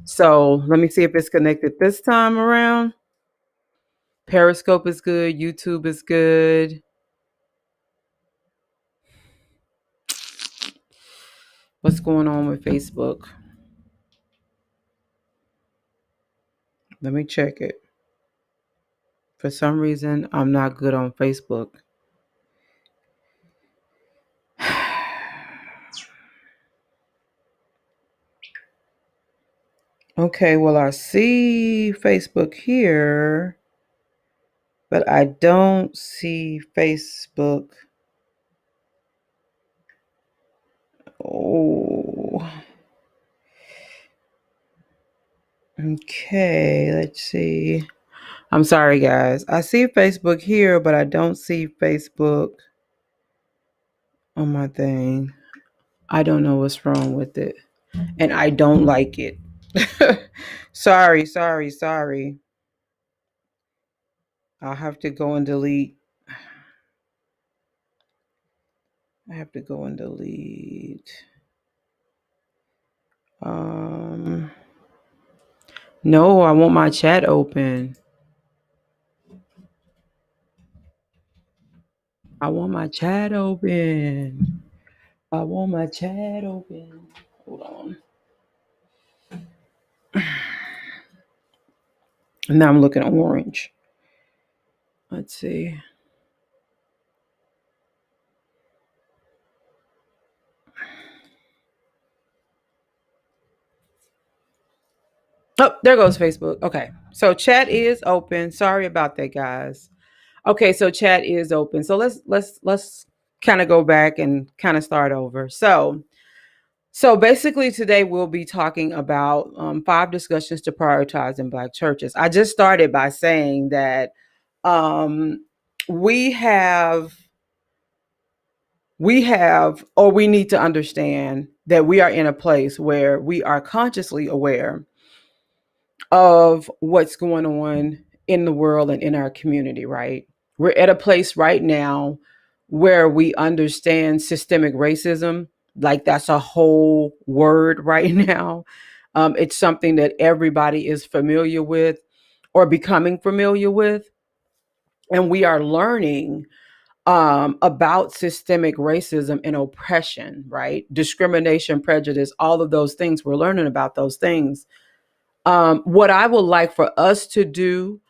So let me see if it's connected this time around. Periscope is good. YouTube is good. What's going on with Facebook? Let me check it. For some reason, I'm not good on Facebook. Okay, well, I see Facebook here, but I don't see Facebook. Oh, okay, let's see. I'm sorry, guys. I see Facebook here, but I don't see Facebook on my thing. I don't know what's wrong with it. And I don't like it. Sorry. I'll have to go and delete. I have to go and delete. Um, no, I want my chat open. I want my chat open. I want my chat open. Hold on. Now I'm looking orange. Let's see. Oh, there goes Facebook. Okay. So chat is open. Sorry about that, guys. Okay, so chat is open. So let's kind of go back and kind of start over. So basically today we'll be talking about 5 discussions to prioritize in Black churches. I just started by saying that um, we have or we need to understand that we are in a place where we are consciously aware of what's going on in the world and in our community, right? We're at a place right now where we understand systemic racism. Like that's a whole word right now. It's something that everybody is familiar with or becoming familiar with. And we are learning about systemic racism and oppression, right? Discrimination, prejudice, all of those things. We're learning about those things. What I would like for us to do,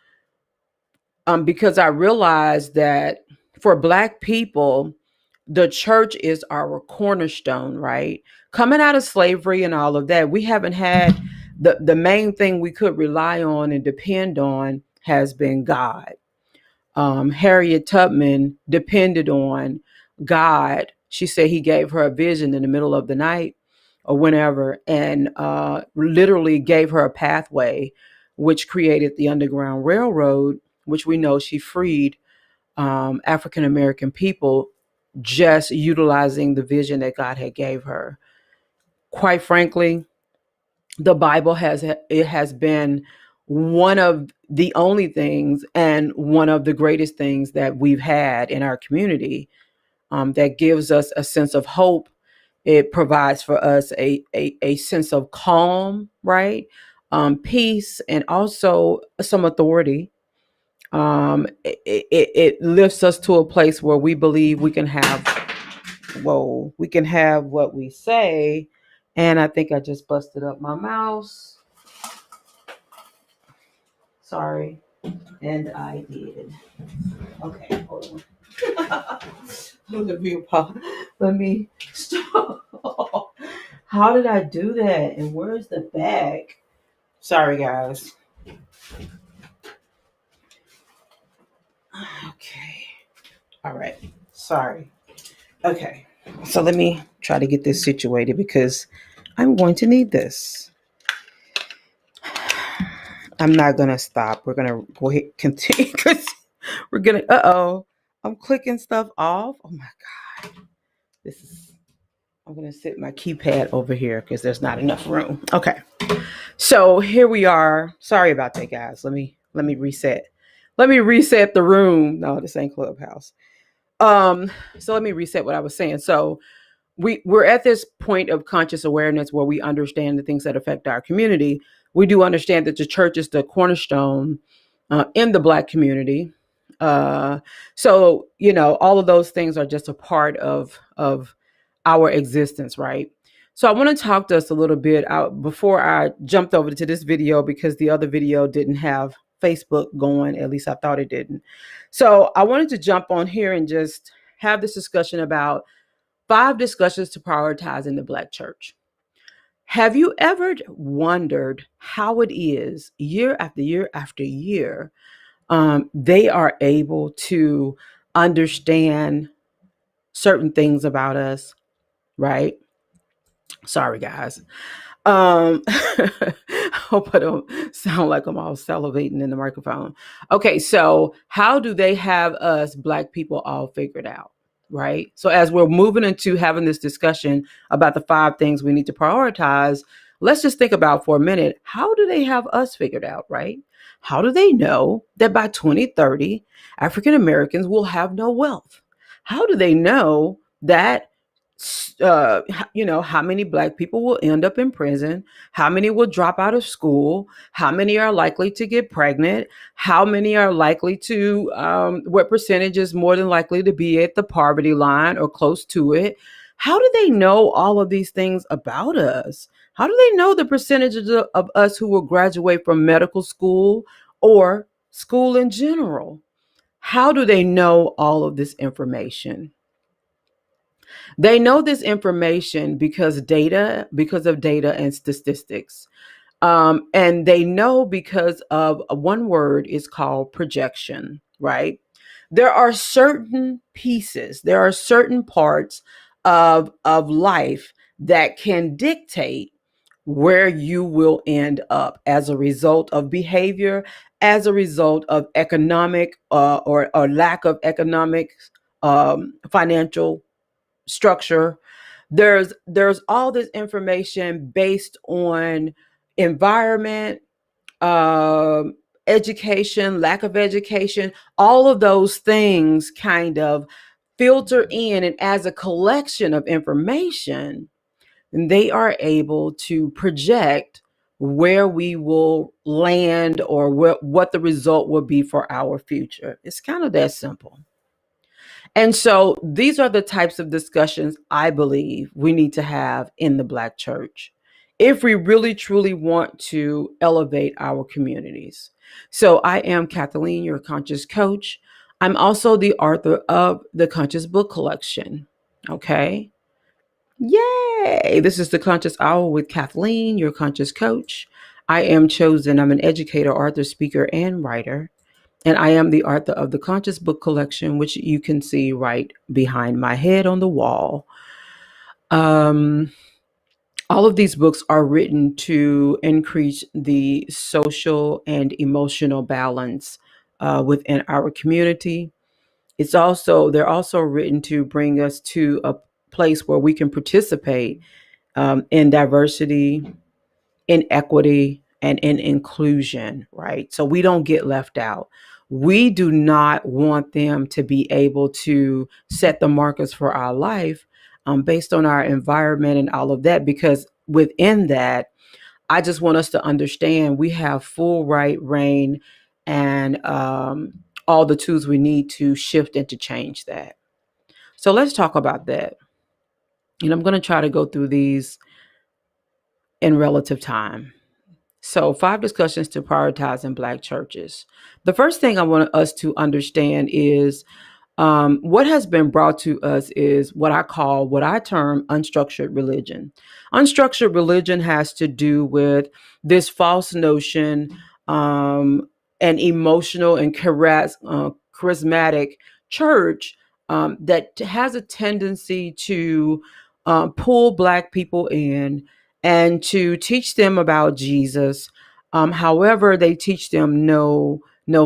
because I realize that for Black people, the church is our cornerstone, right? Coming out of slavery and all of that, we haven't had the main thing we could rely on and depend on has been God. Harriet Tubman depended on God. She said he gave her a vision in the middle of the night or whenever, and literally gave her a pathway, which created the Underground Railroad, which we know she freed African American people just utilizing the vision that God had gave her. Quite frankly, the Bible has been one of the only things and one of the greatest things that we've had in our community, that gives us a sense of hope. It provides for us a sense of calm, right? Peace, and also some authority. It lifts us to a place where we believe we can have, we can have what we say. And I think I just busted up my mouse. Sorry. And I did. Okay, hold on. Let me stop. How did I do that? And where's the bag? Sorry, guys. Okay. All right. Sorry. Okay. So let me try to get this situated because I'm going to need this. I'm not going to stop. We're going to go ahead and continue because we're going to, I'm clicking stuff off. Oh my God. I'm going to sit my keypad over here because there's not enough room. Okay. So here we are. Sorry about that, guys. Let me reset. Let me reset the room. No, this ain't Clubhouse. So let me reset what I was saying. So we're at this point of conscious awareness where we understand the things that affect our community. We do understand that the church is the cornerstone in the Black community. So, all of those things are just a part of our existence, right? So I want to talk to us a little bit before I jumped over to this video, because the other video didn't have Facebook going. At least I thought it didn't. So I wanted to jump on here and just have this discussion about 5 discussions to prioritize in the Black church. Have you ever wondered how it is year after year after year, they are able to understand certain things about us, right? Sorry, guys. Hope I don't sound like I'm all salivating in the microphone. Okay, so how do they have us Black people all figured out? Right. So as we're moving into having this discussion about the 5 things we need to prioritize, let's just think about for a minute, how do they have us figured out, right? How do they know that by 2030, African Americans will have no wealth? How do they know that how many Black people will end up in prison, how many will drop out of school, how many are likely to get pregnant, how many are likely to, what percentage is more than likely to be at the poverty line or close to it? How do they know all of these things about us? How do they know the percentages of us who will graduate from medical school or school in general? How do they know all of this information? They know this information because of data and statistics. And they know because of one word is called projection, right? There are certain pieces, there are certain parts of life that can dictate where you will end up as a result of behavior, as a result of economic or lack of economic, financial structure. There's all this information based on environment, um, education, lack of education. All of those things kind of filter in, and as a collection of information, they are able to project where we will land or what the result will be for our future. It's kind of that simple. And so these are the types of discussions I believe we need to have in the Black church if we really truly want to elevate our communities. So I am Kathleen, your conscious coach. I'm also the author of the Conscious Book Collection. Okay. Yay! This is the Conscious Hour with Kathleen, your conscious coach. I am chosen. I'm an educator, author, speaker, and writer. And I am the author of the Conscious Book Collection, which you can see right behind my head on the wall. Um, all of these books are written to increase the social and emotional balance within our community. They're also written to bring us to a place where we can participate in diversity, in equity, and in inclusion, right? So we don't get left out. We do not want them to be able to set the markers for our life based on our environment and all of that, because within that, I just want us to understand we have full right reign and all the tools we need to shift and to change that. So let's talk about that. And I'm going to try to go through these in relative time. So, 5 discussions to prioritize in Black churches. The first thing I want us to understand is what has been brought to us is what I term unstructured religion. Unstructured religion has to do with this false notion, an emotional and charismatic church that has a tendency to pull Black people in and to teach them about Jesus. However, they teach them no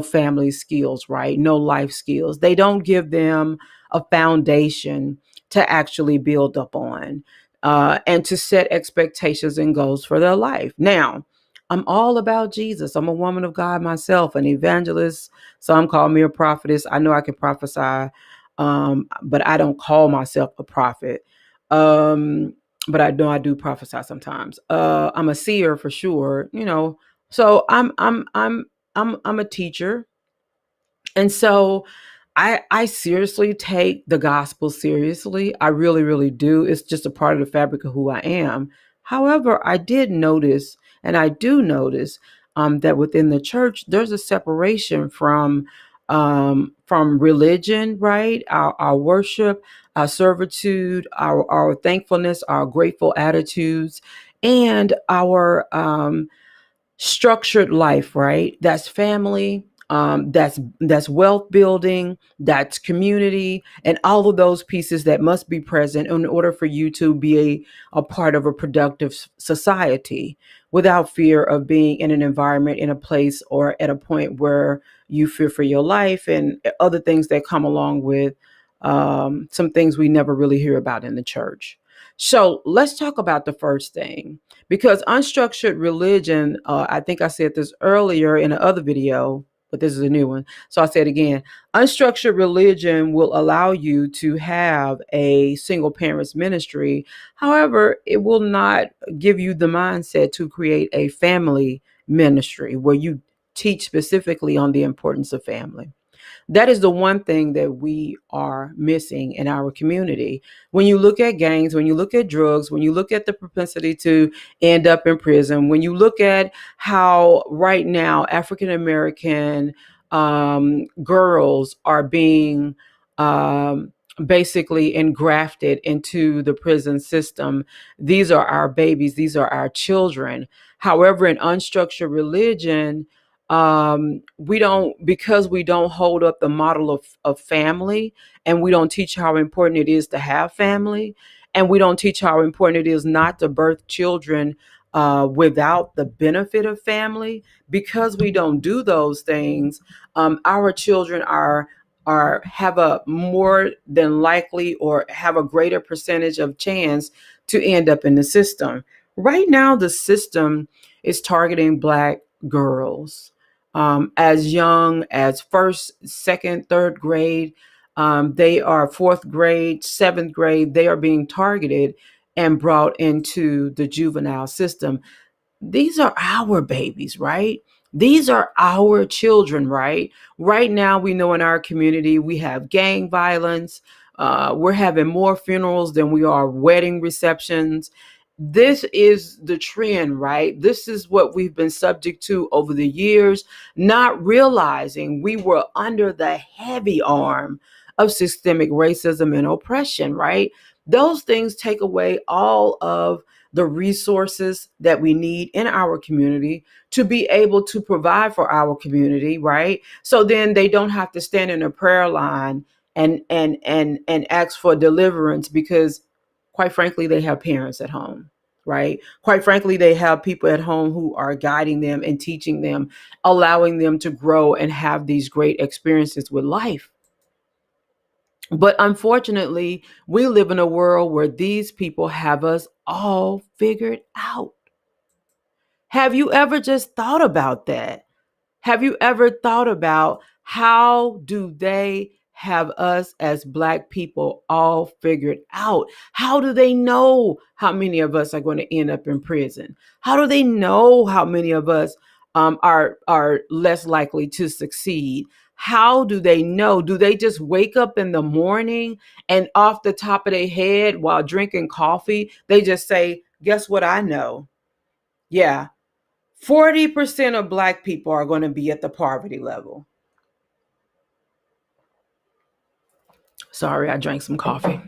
family skills, right? No life skills. They don't give them a foundation to actually build up on and to set expectations and goals for their life. Now, I'm all about Jesus. I'm a woman of God myself, an evangelist. Some call me a prophetess. I know I can prophesy, but I don't call myself a prophet. but I know I do prophesy sometimes. I'm a seer for sure, So I'm a teacher, and so I seriously take the gospel seriously. I really, really do. It's just a part of the fabric of who I am. However, I did notice, and I do notice, that within the church there's a separation from religion, right? Our worship, our servitude, our thankfulness, our grateful attitudes, and our structured life, right? That's family, that's wealth building, that's community, and all of those pieces that must be present in order for you to be a part of a productive society without fear of being in an environment, in a place, or at a point where you fear for your life and other things that come along with some things we never really hear about in the church. So let's talk about the first thing, because unstructured religion, I think I said this earlier in another video, but this is a new one. So I said again, unstructured religion will allow you to have a single parents ministry. However, it will not give you the mindset to create a family ministry where you teach specifically on the importance of family. That is the one thing that we are missing in our community. When you look at gangs, when you look at drugs, when you look at the propensity to end up in prison, when you look at how right now African American girls are being basically engrafted into the prison system, these are our babies, these are our children. However, in unstructured religion, we don't, because we don't hold up the model of family, and we don't teach how important it is to have family, and we don't teach how important it is not to birth children without the benefit of family. Because we don't do those things, our children are have a more than likely, or have a greater percentage of chance to end up in the system. Right now the system is targeting Black girls as young as first, second, third grade. They are fourth grade, seventh grade. They are being targeted and brought into the juvenile system. These are our babies, right? These are our children, right? Right now, we know in our community we have gang violence. We're having more funerals than we are wedding receptions. This is the trend, right? This is what we've been subject to over the years, not realizing we were under the heavy arm of systemic racism and oppression, right? Those things take away all of the resources that we need in our community to be able to provide for our community, right? So then they don't have to stand in a prayer line and ask for deliverance, because quite frankly they have parents at home, right? Quite frankly they have people at home who are guiding them and teaching them, allowing them to grow and have these great experiences with life. But unfortunately, we live in a world where these people have us all figured out. Have you ever just thought about that? Have you ever thought about how do they have us as Black people all figured out? How do they know how many of us are going to end up in prison? How do they know how many of us are less likely to succeed? How do they know? Do they just wake up in the morning and off the top of their head while drinking coffee, they just say, guess what I know? Yeah, 40% of Black people are going to be at the poverty level. Sorry, I drank some coffee.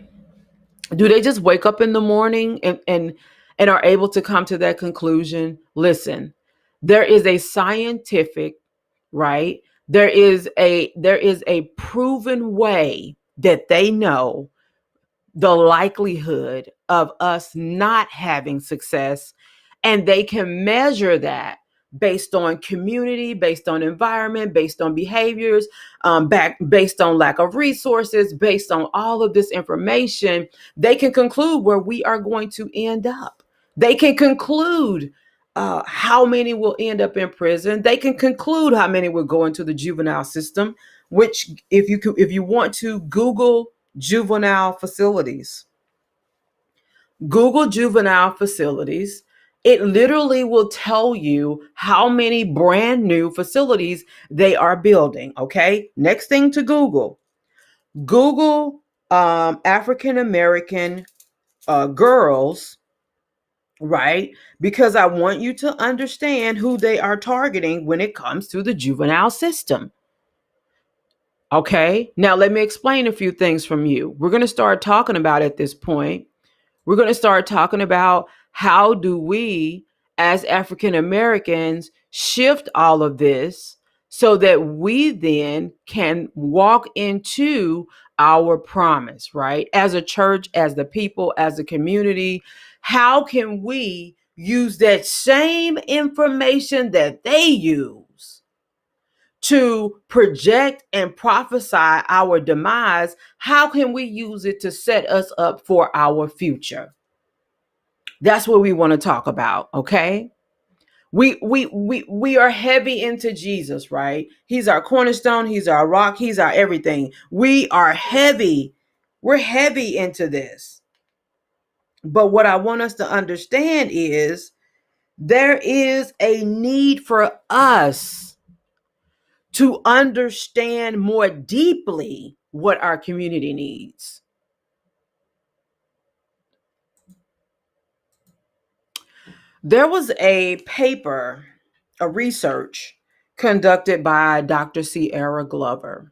Do they just wake up in the morning and are able to come to that conclusion? Listen, there is a scientific, right? There is a proven way that they know the likelihood of us not having success, and they can measure that based on community, based on environment, based on behaviors, based on lack of resources, based on all of this information. They can conclude where we are going to end up. They can conclude how many will end up in prison. They can conclude how many will go into the juvenile system. Which, if you want to Google juvenile facilities, Google juvenile facilities. It literally will tell you how many brand new facilities they are building. Okay. Next thing to Google. Google African American girls, right? Because I want you to understand who they are targeting when it comes to the juvenile system. Okay. Now, let me explain a few things from you. We're going to start talking about at this point. We're going to start talking about how do we as African Americans shift all of this so that we then can walk into our promise, right? As a church, as the people, as a community, how can we use that same information that they use to project and prophesy our demise? How can we use it to set us up for our future? That's what we want to talk about, okay? We are heavy into Jesus, right? He's our cornerstone, he's our rock, he's our everything. We are heavy. We're heavy into this. But what I want us to understand is there is a need for us to understand more deeply what our community needs. There was a paper, a research conducted by Dr. Sierra Glover.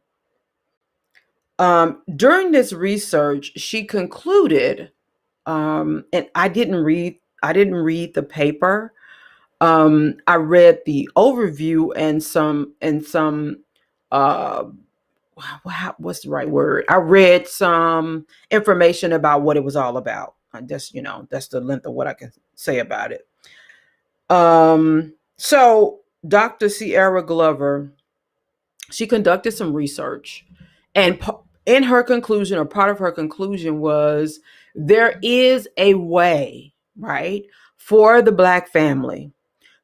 During this research, she concluded, and I didn't read the paper. I read the overview and some uh, what's the right word? I read some information about what it was all about. That's the length of what I can say about it. So Dr. Sierra Glover, she conducted some research, and in her conclusion, or part of her conclusion, was there is a way, right, for the Black family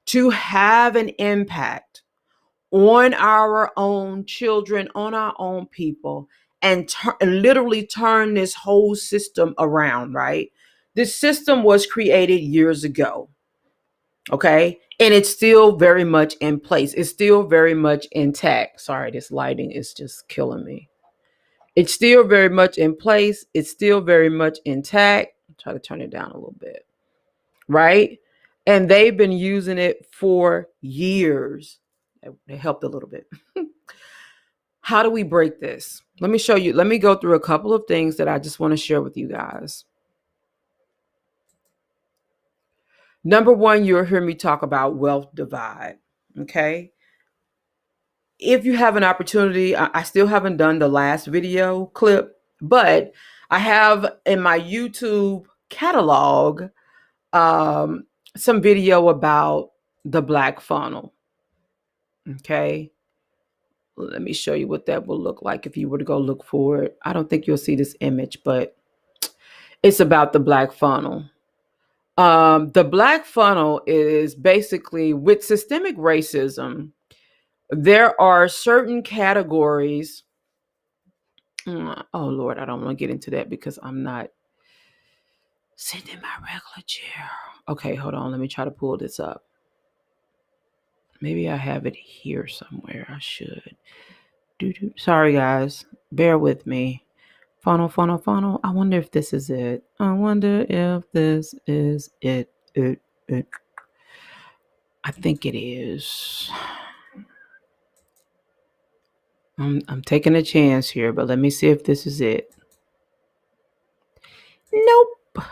to have an impact on our own children, on our own people, and literally turn this whole system around, right? This system was created years ago. Okay. And it's still very much in place. It's still very much intact. Sorry, this lighting is just killing me. It's still very much in place. It's still very much intact. Try to turn it down a little bit. Right. And they've been using it for years. It helped a little bit. How do we break this? Let me show you. Let me go through a couple of things that I just want to share with you guys. Number one, you'll hear me talk about wealth divide. Okay. If you have an opportunity, I still haven't done the last video clip, but I have in my YouTube catalog some video about the black funnel. Okay. Let me show you what that will look like if you were to go look for it. I don't think you'll see this image, but it's about the black funnel. The black funnel is basically, with systemic racism, there are certain categories. Oh Lord, I don't want to get into that because I'm not sitting in my regular chair. Okay, hold on. Let me try to pull this up. Maybe I have it here somewhere. I should. Sorry, guys. Bear with me. Funnel, funnel, funnel. I wonder if this is it. I wonder if this is it. I think it is. I'm taking a chance here, but let me see if this is it. Nope.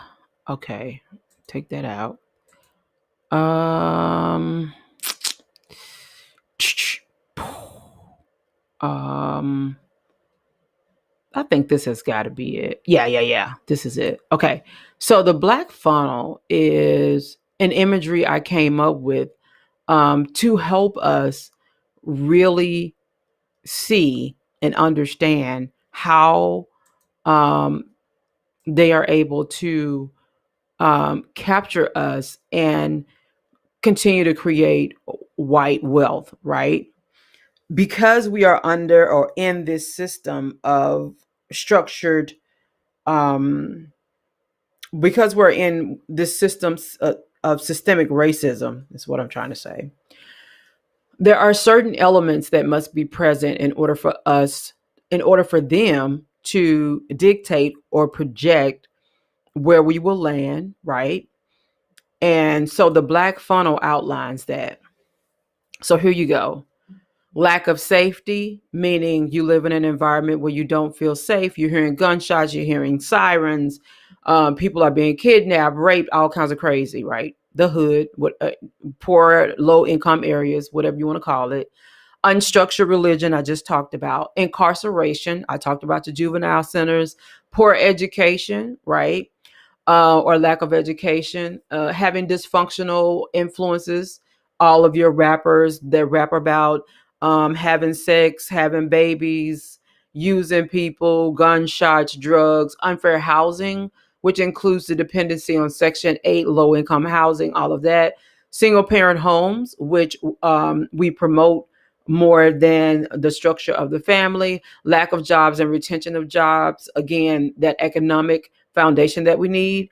Okay, take that out. I think this has got to be it. Yeah. This is it. Okay. So the black funnel is an imagery I came up with to help us really see and understand how they are able to capture us and continue to create white wealth, right? Because we are under or in this system of structured because we're in this system of systemic racism, is what I'm trying to say. There are certain elements that must be present in order for them to dictate or project where we will land, right? And so the black funnel outlines that. So here you go. Lack of safety, meaning you live in an environment where you don't feel safe. You're hearing gunshots, you're hearing sirens, people are being kidnapped, raped, all kinds of crazy, right? The hood, poor, low income areas, whatever you want to call it. Unstructured religion, I just talked about. Incarceration, I talked about the juvenile centers. Poor education, right? Or lack of education, having dysfunctional influences. All of your rappers that rap about having sex, having babies, using people, gunshots, drugs, unfair housing, which includes the dependency on Section 8, low income housing, all of that. Single parent homes, which we promote more than the structure of the family. Lack of jobs and retention of jobs. Again, that economic foundation that we need.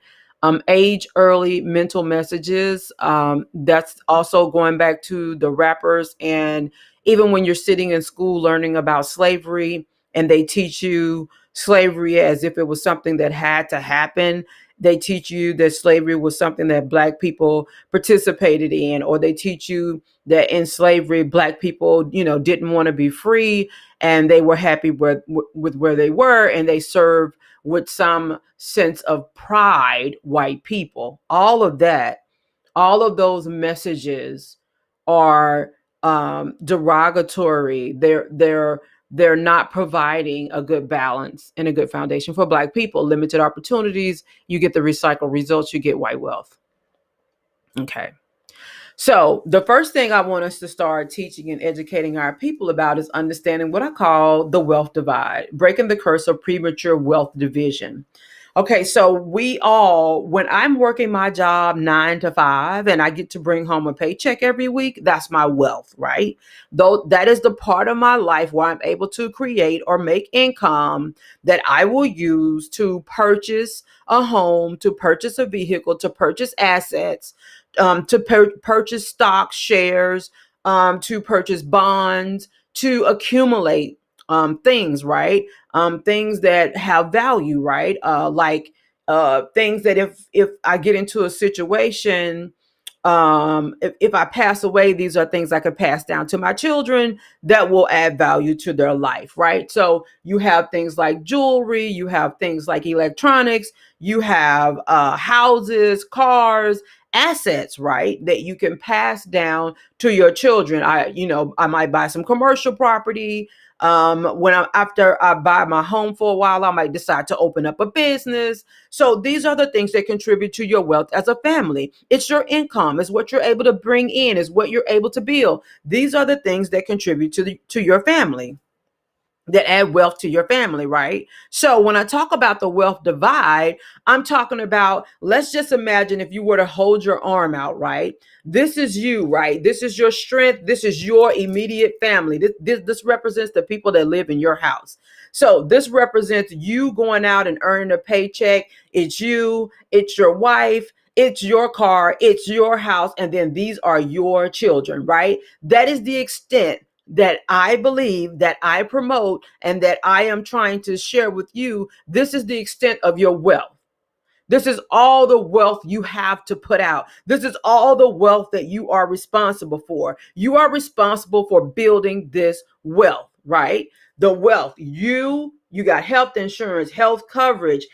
Age early mental messages. That's also going back to the rappers. And even when you're sitting in school learning about slavery and they teach you slavery as if it was something that had to happen, they teach you that slavery was something that Black people participated in, or they teach you that in slavery, Black people, didn't want to be free and they were happy with where they were, and they served with some sense of pride, white people. All of that, all of those messages are derogatory. They're not providing a good balance and a good foundation for Black people. Limited opportunities, you get the recycled results, you get white wealth. Okay. So the first thing I want us to start teaching and educating our people about is understanding what I call the wealth divide, breaking the curse of premature wealth division. Okay, so when I'm working my job 9 to 5 and I get to bring home a paycheck every week, that's my wealth, right? Though that is the part of my life where I'm able to create or make income that I will use to purchase a home, to purchase a vehicle, to purchase assets, to purchase stock shares, to purchase bonds, to accumulate things, right? Things that have value, right? Like things that if I get into a situation, if I pass away, these are things I could pass down to my children that will add value to their life, right? So you have things like jewelry, you have things like electronics, you have houses, cars, assets, right, that you can pass down to your children. I might buy some commercial property. After I buy my home for a while, I might decide to open up a business. So these are the things that contribute to your wealth as a family. It's your income, it's what you're able to bring in, is what you're able to build. These are the things that contribute to your family, that add wealth to your family, right? So when I talk about the wealth divide, I'm talking about, let's just imagine if you were to hold your arm out, right? This is you, right? This is your strength. This is your immediate family. This represents the people that live in your house. So this represents you going out and earning a paycheck. It's you, it's your wife, it's your car, it's your house, and then these are your children, right? That is the extent that I believe, that I promote, and that I am trying to share with you. This is the extent of your wealth. This is all the wealth you have to put out. This is all the wealth that you are responsible for. You are responsible for building this wealth, right? The wealth. You got health insurance, health coverage,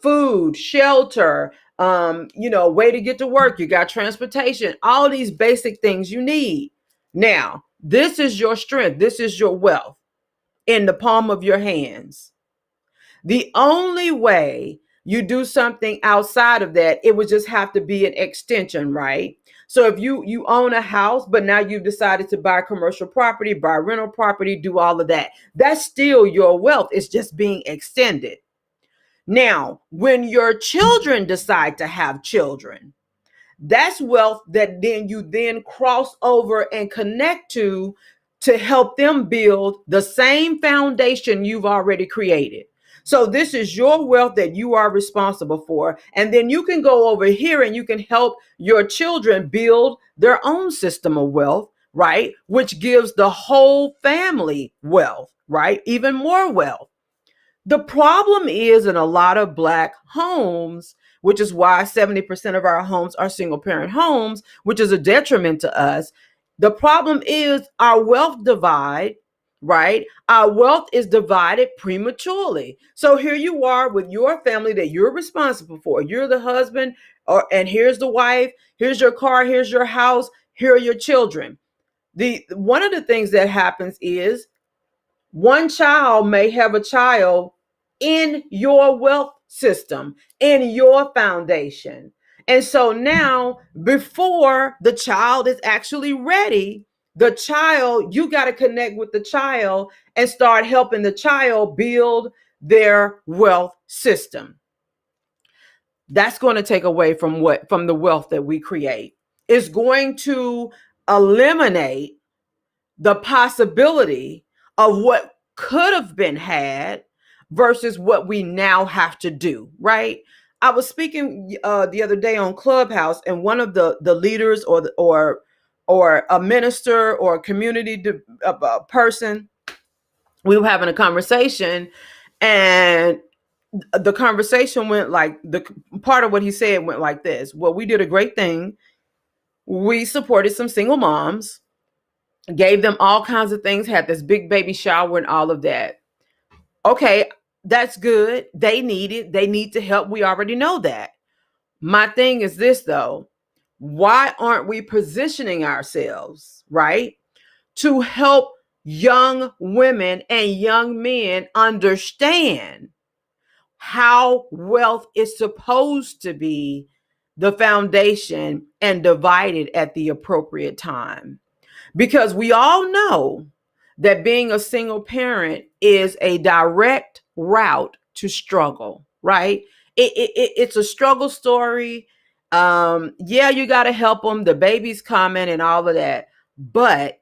food, shelter, way to get to work. You got transportation, all these basic things you need. Now, this is your strength. This is your wealth in the palm of your hands. The only way you do something outside of that, it would just have to be an extension, right? So if you own a house, but now you've decided to buy commercial property, buy rental property, do all of that, that's still your wealth. It's just being extended. Now, when your children decide to have children, that's wealth that then you then cross over and connect to help them build the same foundation you've already created. So this is your wealth that you are responsible for. And then you can go over here and you can help your children build their own system of wealth, right? Which gives the whole family wealth, right? Even more wealth. The problem is in a lot of Black homes, which is why 70% of our homes are single parent homes, which is a detriment to us. The problem is our wealth divide, right? Our wealth is divided prematurely. So here you are with your family that you're responsible for. You're the husband, and here's the wife, here's your car, here's your house, here are your children. One of the things that happens is one child may have a child in your wealth system, in your foundation. And so now, before the child is actually ready, you got to connect with the child and start helping the child build their wealth system. That's going to take away from the wealth that we create. It's going to eliminate the possibility of what could have been had versus what we now have to do, right? I was speaking the other day on Clubhouse, and one of the leaders or a minister or a community person, we were having a conversation, and the conversation went like, the part of what he said went like this: well, we did a great thing. We supported some single moms, gave them all kinds of things, had this big baby shower and all of that. Okay, that's good. They need to help. We already know that. My thing is this though: why aren't we positioning ourselves, right, to help young women and young men understand how wealth is supposed to be the foundation and divided at the appropriate time? Because we all know that being a single parent is a direct route to struggle, right? It's a struggle story. Yeah, you got to help them. The baby's coming and all of that. But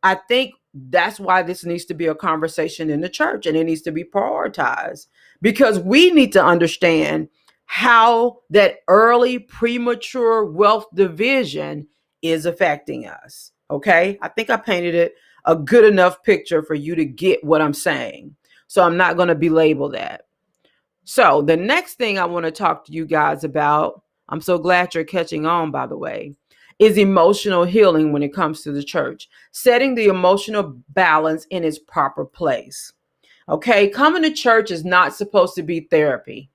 I think that's why this needs to be a conversation in the church, and it needs to be prioritized, because we need to understand how that early premature wealth division is affecting us. Okay, I think I painted it a good enough picture for you to get what I'm saying. So I'm not going to belabel that. So the next thing I want to talk to you guys about, I'm so glad you're catching on, by the way, is emotional healing when it comes to the church, setting the emotional balance in its proper place. Okay, coming to church is not supposed to be therapy.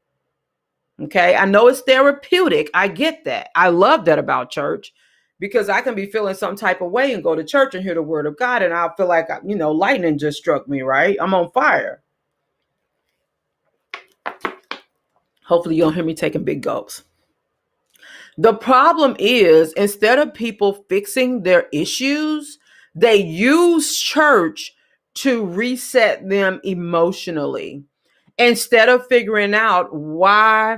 Okay, I know it's therapeutic. I get that. I love that about church, because I can be feeling some type of way and go to church and hear the word of God, and I'll feel like, lightning just struck me, right? I'm on fire. Hopefully you don't hear me taking big gulps. The problem is, instead of people fixing their issues, they use church to reset them emotionally. Instead of figuring out, why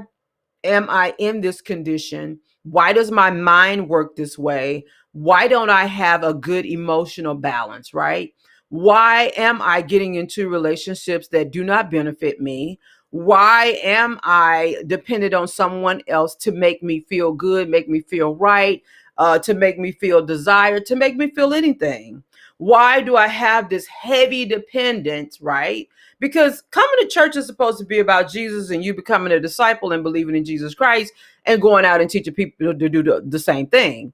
am I in this condition? Why does my mind work this way? Why don't I have a good emotional balance, right? Why am I getting into relationships that do not benefit me? Why am I dependent on someone else to make me feel good, make me feel right, to make me feel desired, to make me feel anything? Why do I have this heavy dependence, right? Because coming to church is supposed to be about Jesus and you becoming a disciple and believing in Jesus Christ and going out and teaching people to do the same thing.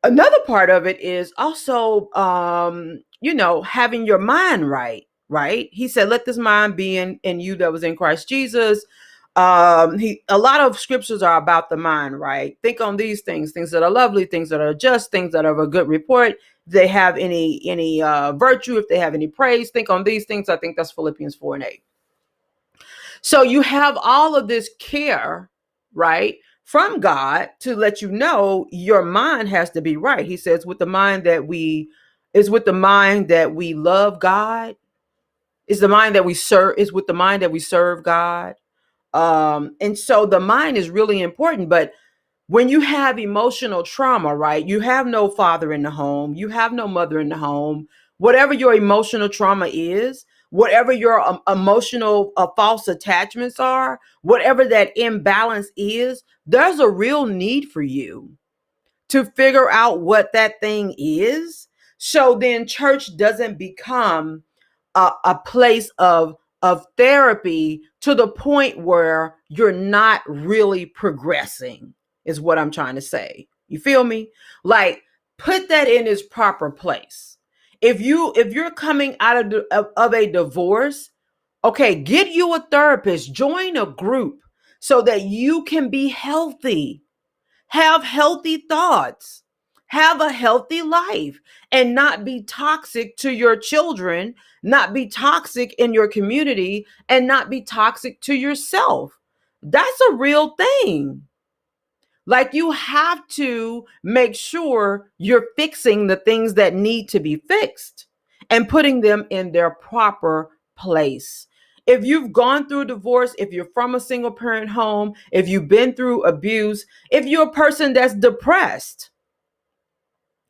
Another part of it is also, having your mind right, right? He said, let this mind be in you that was in Christ Jesus. A lot of scriptures are about the mind, right? Think on these things that are lovely, things that are just, things that are of a good report. If they have any virtue, if they have any praise, think on these things. I think that's Philippians 4:8. So you have all of this care, right, from God to let you know your mind has to be right. He says, with the mind that we love God, is the mind that we serve, is with the mind that we serve God. And so the mind is really important. But when you have emotional trauma, right, you have no father in the home, you have no mother in the home, whatever your emotional trauma is, whatever your emotional false attachments are, whatever that imbalance is, there's a real need for you to figure out what that thing is. So then church doesn't become a place of therapy to the point where you're not really progressing, is what I'm trying to say. You feel me? Like, put that in its proper place. If you're coming out of a divorce, okay, get you a therapist, join a group so that you can be healthy, have healthy thoughts, have a healthy life, and not be toxic to your children, not be toxic in your community, and not be toxic to yourself. That's a real thing. Like, you have to make sure you're fixing the things that need to be fixed and putting them in their proper place. If you've gone through divorce, if you're from a single parent home, if you've been through abuse, if you're a person that's depressed,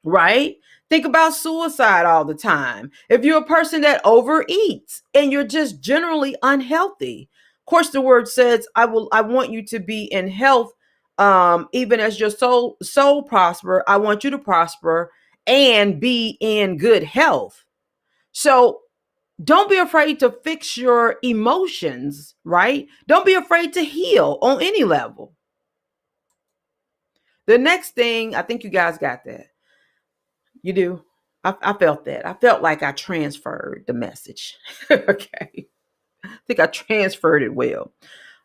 right? Think about suicide all the time. If you're a person that overeats and you're just generally unhealthy, of course, the word says, I want you to be in health, even as your soul prosper. I want you to prosper and be in good health. So don't be afraid to fix your emotions, right? Don't be afraid to heal on any level. The next thing, I think you guys got that. You do. I felt that. I felt like I transferred the message. Okay. I think I transferred it well.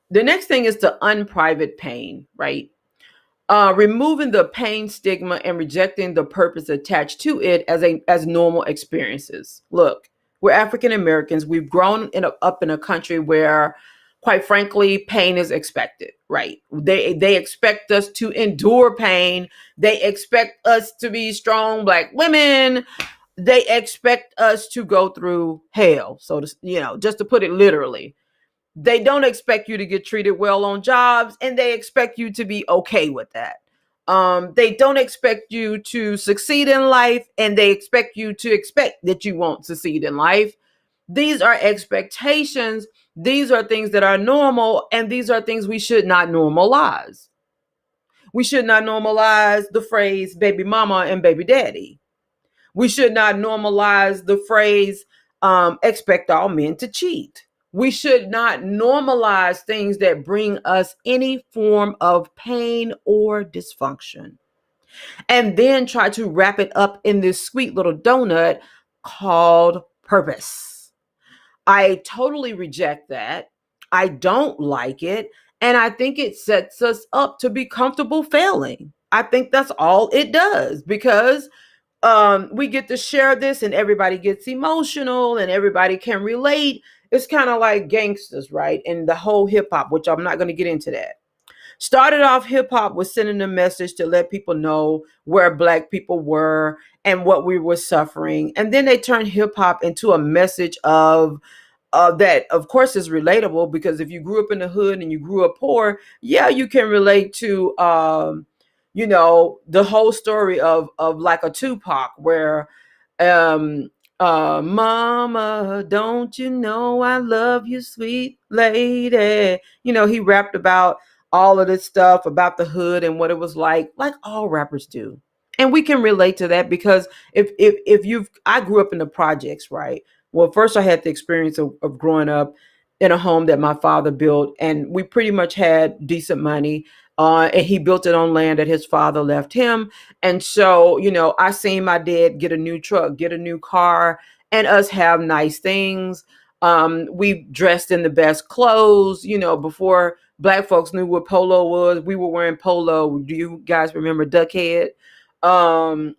The next thing is the unprivate pain, right? Removing the pain stigma and rejecting the purpose attached to it as normal experiences. Look, we're African Americans. We've grown up in a country where, quite frankly, pain is expected, right? They expect us to endure pain. They expect us to be strong Black women. They expect us to go through hell. So, just to put it literally, they don't expect you to get treated well on jobs, and they expect you to be okay with that. They don't expect you to succeed in life, and they expect you to expect that you won't succeed in life. These are expectations. These are things that are normal, and these are things we should not normalize. We should not normalize the phrase baby mama and baby daddy. We should not normalize the phrase expect all men to cheat. We should not normalize things that bring us any form of pain or dysfunction, and then try to wrap it up in this sweet little donut called purpose. I totally reject that. I don't like it. And I think it sets us up to be comfortable failing. I think that's all it does, because we get to share this and everybody gets emotional and everybody can relate. It's kind of like gangsters, right? And the whole hip hop, which I'm not going to get into that. Started off hip hop with sending a message to let people know where Black people were and what we were suffering. And then they turned hip hop into a message of that, of course, is relatable, because if you grew up in the hood and you grew up poor, yeah, you can relate to the whole story of like a Tupac, where um mama, don't you know I love you, sweet lady. He rapped about all of this stuff about the hood and what it was like all rappers do. And we can relate to that, because if I grew up in the projects, right? Well, first I had the experience of growing up in a home that my father built, and we pretty much had decent money. And he built it on land that his father left him. And so, I seen my dad get a new truck, get a new car, and us have nice things. We dressed in the best clothes. Before Black folks knew what polo was, we were wearing polo. Do you guys remember Duckhead? Um,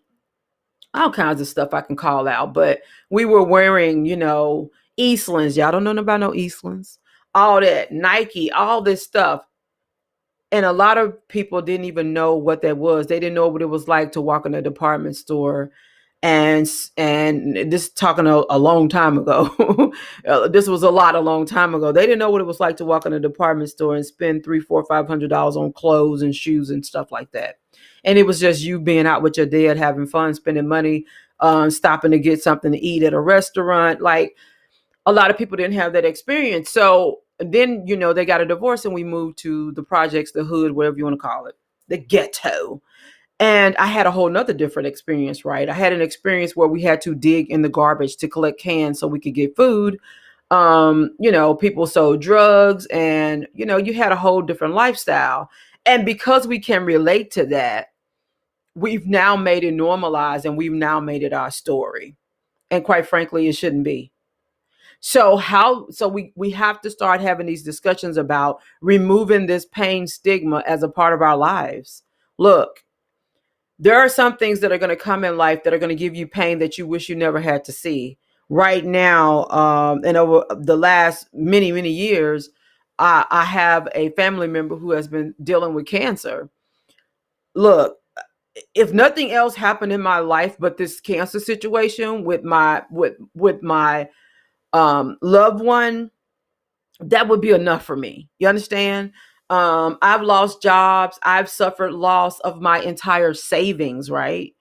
all kinds of stuff I can call out, but we were wearing, Eastlands. Y'all don't know about no Eastlands. All that Nike, all this stuff. And a lot of people didn't even know what that was. They didn't know what it was like to walk in a department store. And this talking a long time ago. This was a long time ago. They didn't know what it was like to walk in a department store and spend $300, $400, $500 on clothes and shoes and stuff like that. And it was just you being out with your dad, having fun, spending money, stopping to get something to eat at a restaurant. Like, A lot of people didn't have that experience. So then, they got a divorce and we moved to the projects, the hood, whatever you want to call it, the ghetto. And I had a whole nother different experience, right? I had an experience where we had to dig in the garbage to collect cans so we could get food. People sold drugs, and you had a whole different lifestyle. And because we can relate to that, we've now made it normalized and we've now made it our story. And quite frankly, it shouldn't be. So we have to start having these discussions about removing this pain stigma as a part of our lives. Look, there are some things that are going to come in life that are going to give you pain that you wish you never had to see. Right now, and over the last many, many years, I have a family member who has been dealing with cancer. Look, if nothing else happened in my life but this cancer situation with my loved one, that would be enough for me. You understand? I've lost jobs. I've suffered loss of my entire savings, right?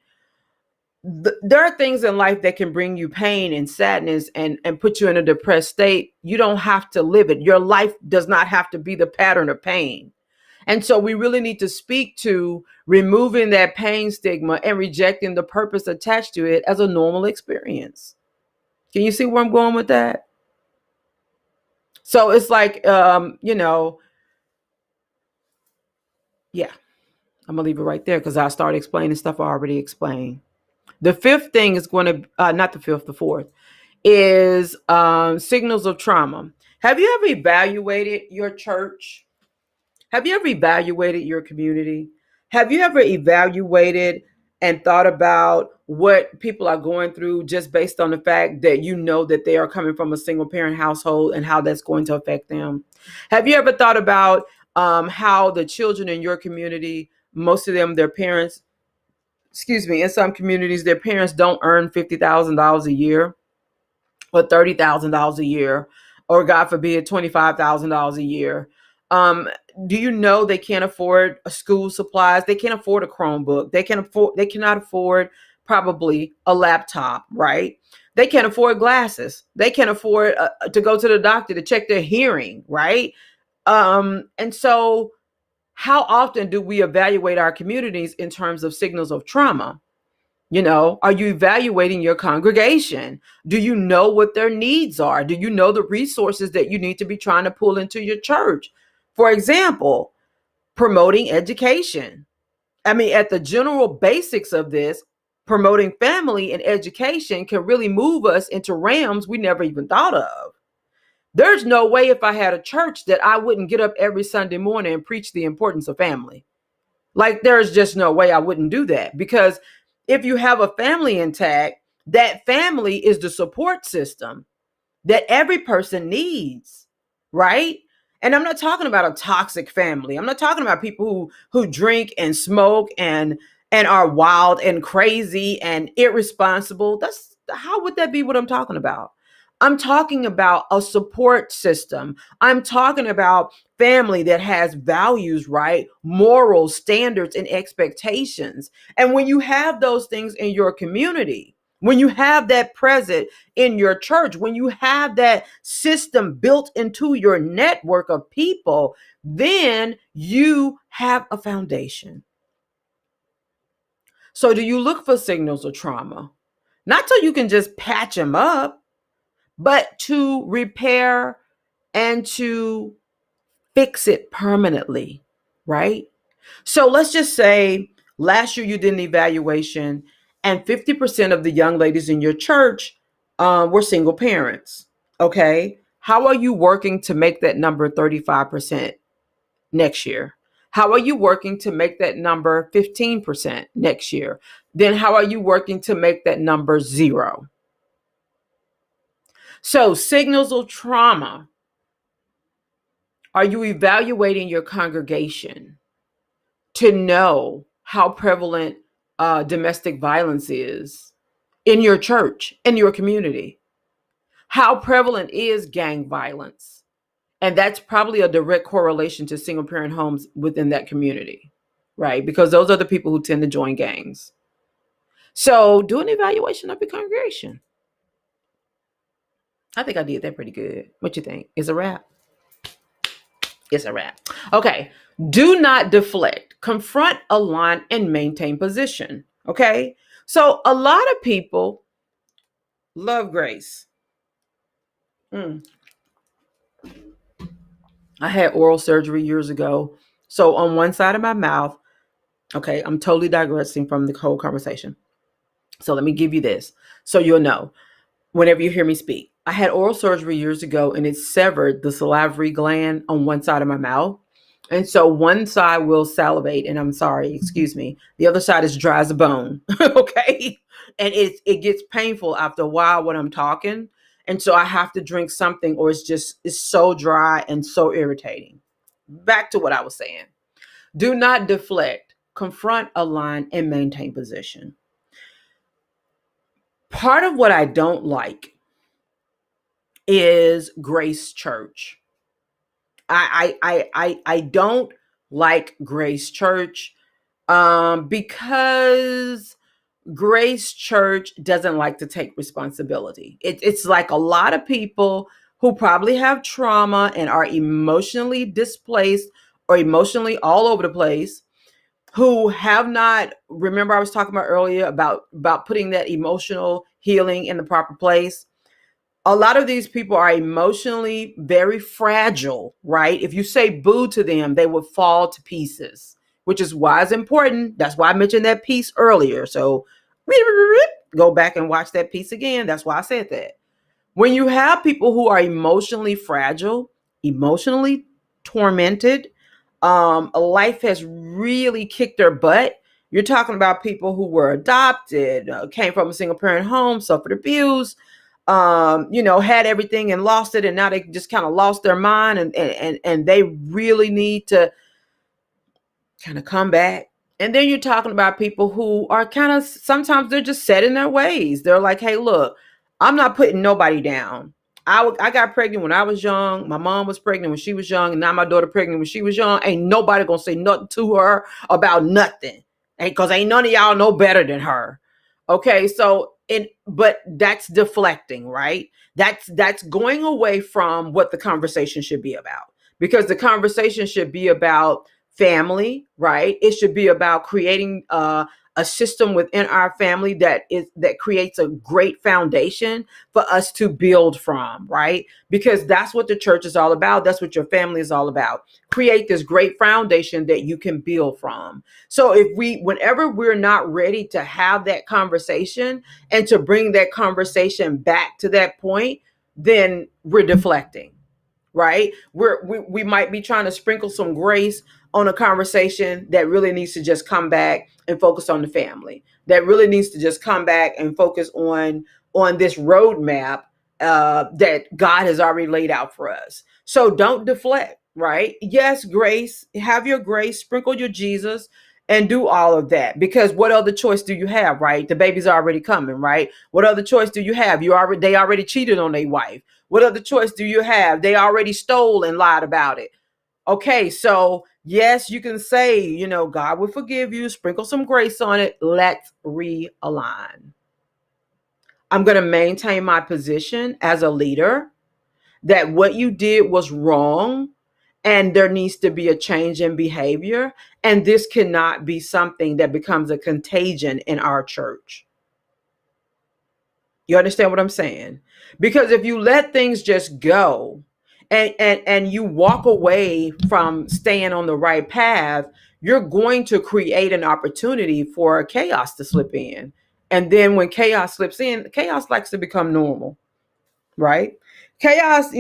There are things in life that can bring you pain and sadness and put you in a depressed state. You don't have to live it. Your life does not have to be the pattern of pain. And so we really need to speak to removing that pain stigma and rejecting the purpose attached to it as a normal experience. Can you see where I'm going with that? So it's like, yeah, I'm gonna leave it right there because I start explaining stuff I already explained. The fifth thing is going to, not the fifth, the fourth is signals of trauma. Have you ever evaluated your church? Have you ever evaluated your community? Have you ever evaluated and thought about what people are going through just based on the fact that that they are coming from a single parent household and how that's going to affect them? Have you ever thought about how the children in your community, most of them, their parents, excuse me, in some communities, their parents don't earn $50,000 a year or $30,000 a year, or God forbid, $25,000 a year. Um, do you know they can't afford school supplies? They can't afford a Chromebook. They cannot afford probably a laptop, right? They can't afford glasses. They can't afford to go to the doctor to check their hearing, right? And so how often do we evaluate our communities in terms of signals of trauma? Are you evaluating your congregation? Do you know what their needs are? Do you know the resources that you need to be trying to pull into your church? For example, promoting education. I mean, at the general basics of this, promoting family and education can really move us into realms we never even thought of. There's no way if I had a church that I wouldn't get up every Sunday morning and preach the importance of family. Like, there's just no way I wouldn't do that, because if you have a family intact, that family is the support system that every person needs, right? And I'm not talking about a toxic family. I'm not talking about people who drink and smoke and are wild and crazy and irresponsible. How would that be what I'm talking about? I'm talking about a support system. I'm talking about family that has values, right? Morals, standards, and expectations. And when you have those things in your community, when you have that present in your church, when you have that system built into your network of people, then you have a foundation. So, do you look for signals of trauma? Not so you can just patch them up, but to repair and to fix it permanently, right? So let's just say last year you did an evaluation and 50% of the young ladies in your church were single parents. Okay. How are you working to make that number 35% next year? How are you working to make that number 15% next year? Then how are you working to make that number 0? So, signals of trauma. Are you evaluating your congregation to know how prevalent domestic violence is in your church, in your community? How prevalent is gang violence? And that's probably a direct correlation to single parent homes within that community, right? Because those are the people who tend to join gangs. So do an evaluation of your congregation. I think I did that pretty good. What you think? It's a wrap? It's a wrap. Okay. Do not deflect. Confront, align, and maintain position. Okay. So a lot of people love grace. Mm. I had oral surgery years ago. So on one side of my mouth, okay, I'm totally digressing from the whole conversation. So let me give you this so you'll know whenever you hear me speak. I had oral surgery years ago and it severed the salivary gland on one side of my mouth. And so one side will salivate, and I'm sorry, excuse me. The other side is dry as a bone. Okay. And it gets painful after a while when I'm talking. And so I have to drink something or it's so dry and so irritating. Back to what I was saying. Do not deflect, confront, align, and maintain position. Part of what I don't like is Grace Church. I don't like Grace Church because Grace Church doesn't like to take responsibility. It's like a lot of people who probably have trauma and are emotionally displaced or emotionally all over the place, who have not, remember I was talking about earlier about putting that emotional healing in the proper place. A lot of these people are emotionally very fragile, right? If you say boo to them, they will fall to pieces, which is why it's important. That's why I mentioned that piece earlier. So go back and watch that piece again. That's why I said that. When you have people who are emotionally fragile, emotionally tormented, life has really kicked their butt. You're talking about people who were adopted, came from a single parent home, suffered abuse, had everything and lost it, and now they just kind of lost their mind, and they really need to kind of come back. And then you're talking about people who are kind of, sometimes they're just set in their ways. They're like, hey, look, I'm not putting nobody down. I got pregnant when I was young. My mom was pregnant when she was young. And now my daughter pregnant when she was young. Ain't nobody going to say nothing to her about nothing. Because ain't none of y'all know better than her. Okay, so, but that's deflecting, right? That's going away from what the conversation should be about. Because the conversation should be about family, right? It should be about creating a system within our family that creates a great foundation for us to build from, right? Because that's what the church is all about. That's what your family is all about. Create this great foundation that you can build from. So whenever we're not ready to have that conversation and to bring that conversation back to that point, then we're deflecting, right? We might be trying to sprinkle some grace on a conversation that really needs to just come back and focus on the family. That really needs to just come back and focus on this roadmap that God has already laid out for us. So don't deflect, right? Yes, grace, have your grace, sprinkle your Jesus, and do all of that. Because what other choice do you have, right? The baby's already coming, right? What other choice do you have? They already cheated on their wife. What other choice do you have? They already stole and lied about it. Okay, so yes, you can say, God will forgive you, sprinkle some grace on it. Let's realign. I'm going to maintain my position as a leader that what you did was wrong and there needs to be a change in behavior. And this cannot be something that becomes a contagion in our church. You understand what I'm saying? Because if you let things just go and you walk away from staying on the right path, you're going to create an opportunity for chaos to slip in. And then when chaos slips in, chaos likes to become normal, right? Chaos,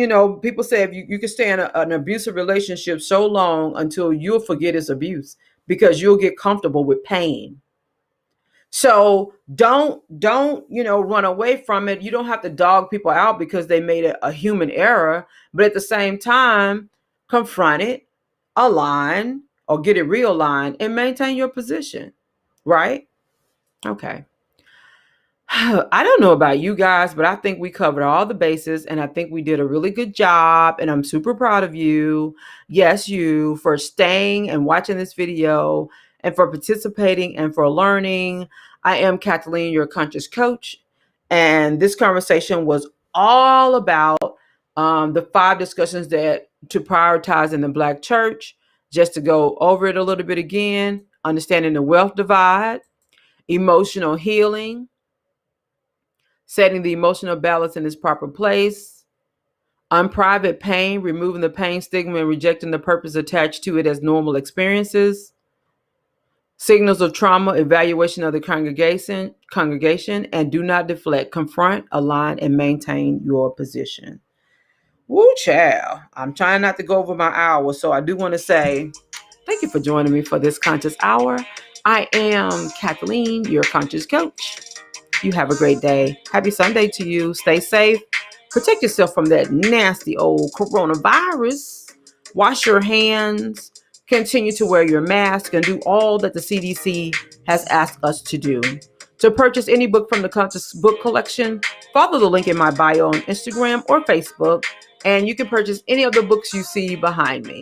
people say if you can stay in an abusive relationship so long until you'll forget it's abuse because you'll get comfortable with pain. So don't run away from it. You don't have to dog people out because they made a human error, but at the same time, confront it, align, or get it realigned and maintain your position, right? Okay. I don't know about you guys, but I think we covered all the bases and I think we did a really good job and I'm super proud of you. Yes, you for staying and watching this video and for participating and for learning. I am Kathleen, your conscious coach, and this conversation was all about the 5 discussions that to prioritize in the Black church. Just to go over it a little bit again: understanding the wealth divide, emotional healing, setting the emotional balance in its proper place, unprivate pain, removing the pain stigma and rejecting the purpose attached to it as normal experiences, signals of trauma, evaluation of the congregation, and do not deflect, confront, align, and maintain your position. Woo, child. I'm trying not to go over my hour, so I do want to say thank you for joining me for this Conscious Hour. I am Kathleen, your conscious coach. You have a great day. Happy Sunday to you. Stay safe. Protect yourself from that nasty old coronavirus. Wash your hands. Continue to wear your mask and do all that the CDC has asked us to do. To purchase any book from the Conscious Book Collection, follow the link in my bio on Instagram or Facebook, and you can purchase any of the books you see behind me.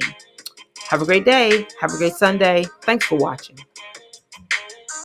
Have a great day. Have a great Sunday. Thanks for watching.